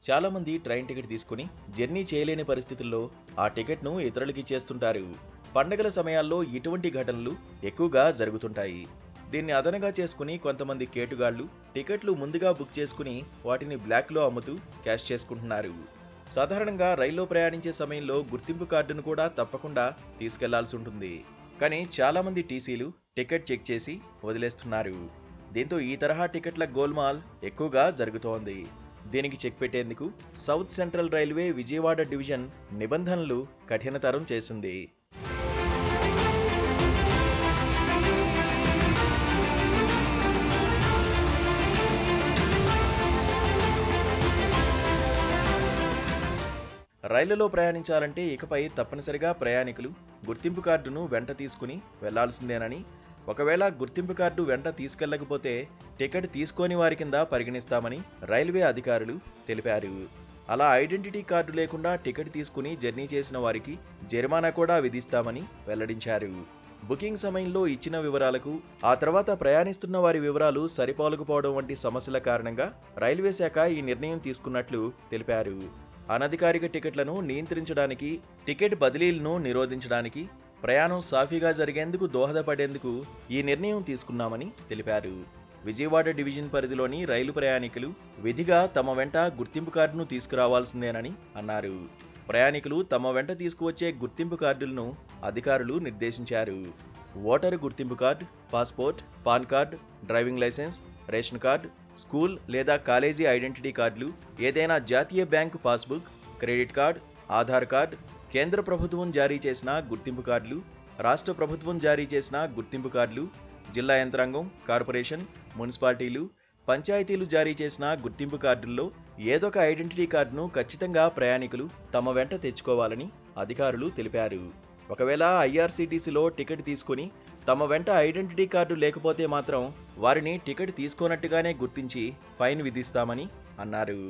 చాలామంది train ticket తీసుకుని journey చేయలేని పరిస్థితుల్లో ఆ టికెట్ను ఇతరులకి ఇచ్చేస్తుంటారు. పండగల సమయాల్లో ఇటువంటి ఘటనలు ఎక్కువగా జరుగుతుంటాయి. దీన్ని అదనంగా చేసుకుని కొంతమంది కేటుగాళ్లు టికెట్లు ముందుగా బుక్ చేసుకుని వాటిని బ్లాక్లో అమ్ముతూ క్యాష్ చేసుకుంటున్నారు. సాధారణంగా రైల్లో ప్రయాణించే సమయంలో గుర్తింపు కార్డును కూడా తప్పకుండా తీసుకెళ్లాల్సి ఉంటుంది. కానీ చాలామంది టీసీలు టికెట్ చెక్ చేసి వదిలేస్తున్నారు. దీంతో ఈ తరహా టికెట్ల గోల్మాల్ ఎక్కువగా జరుగుతోంది. దీనికి చెక్ పెట్టేందుకు south central railway Vijayawada division నిబంధనలు కఠినతరం చేసింది. రైళ్లలో ప్రయాణించాలంటే ఇకపై తప్పనిసరిగా ప్రయాణికులు గుర్తింపు కార్డును వెంట తీసుకుని వెళ్లాల్సిందేనని, ఒకవేళ గుర్తింపు కార్డు వెంట తీసుకెళ్లకపోతే టికెట్ తీసుకోని వారి కింద పరిగణిస్తామని రైల్వే అధికారులు తెలిపారు. అలా ఐడెంటిటీ కార్డు లేకుండా టికెట్ తీసుకుని జర్నీ చేసిన వారికి జరిమానా కూడా విధిస్తామని వెల్లడించారు. బుకింగ్ సమయంలో ఇచ్చిన వివరాలకు ఆ తర్వాత ప్రయాణిస్తున్న వారి వివరాలు సరిపోలకపోవడం వంటి సమస్యల కారణంగా రైల్వే శాఖ ఈ నిర్ణయం తీసుకున్నట్లు తెలిపారు. అనధికారిక టికెట్లను నియంత్రించడానికి, టికెట్ బదిలీలను నిరోధించడానికి, ప్రయాణం సాఫీగా జరిగేందుకు దోహదపడేందుకు ఈ నిర్ణయం తీసుకున్నామని తెలిపారు. విజయవాడ డివిజన్ పరిధిలోని రైలు ప్రయాణికులు విధిగా తమ వెంట గుర్తింపు కార్డును తీసుకురావాల్సిందేనని అన్నారు. ప్రయాణికులు తమ వెంట తీసుకువచ్చే గుర్తింపు కార్డులను అధికారులు నిర్దేశించారు. ఓటరు గుర్తింపు card, passport, PAN card, driving licence, ration card, school లేదా కాలేజీ ఐడెంటిటీ కార్డులు, ఏదైనా జాతీయ bank passbook, credit card, Aadhaar card, కేంద్ర ప్రభుత్వం జారీ చేసిన గుర్తింపు కార్డులు, రాష్ట్ర ప్రభుత్వం జారీ చేసిన గుర్తింపు కార్డులు, జిల్లా యంత్రాంగం, కార్పొరేషన్, మున్సిపాలిటీలు, పంచాయతీలు జారీ చేసిన గుర్తింపు కార్డుల్లో ఏదొక ఐడెంటిటీ కార్డును ఖచ్చితంగా ప్రయాణికులు తమ వెంట తెచ్చుకోవాలని అధికారులు తెలిపారు. ఒకవేళ ఐఆర్సీటీసీలో టికెట్ తీసుకుని తమ వెంట ఐడెంటిటీ కార్డు లేకపోతే మాత్రం వారిని టికెట్ తీసుకోనట్టుగానే గుర్తించి ఫైన్ విధిస్తామని అన్నారు.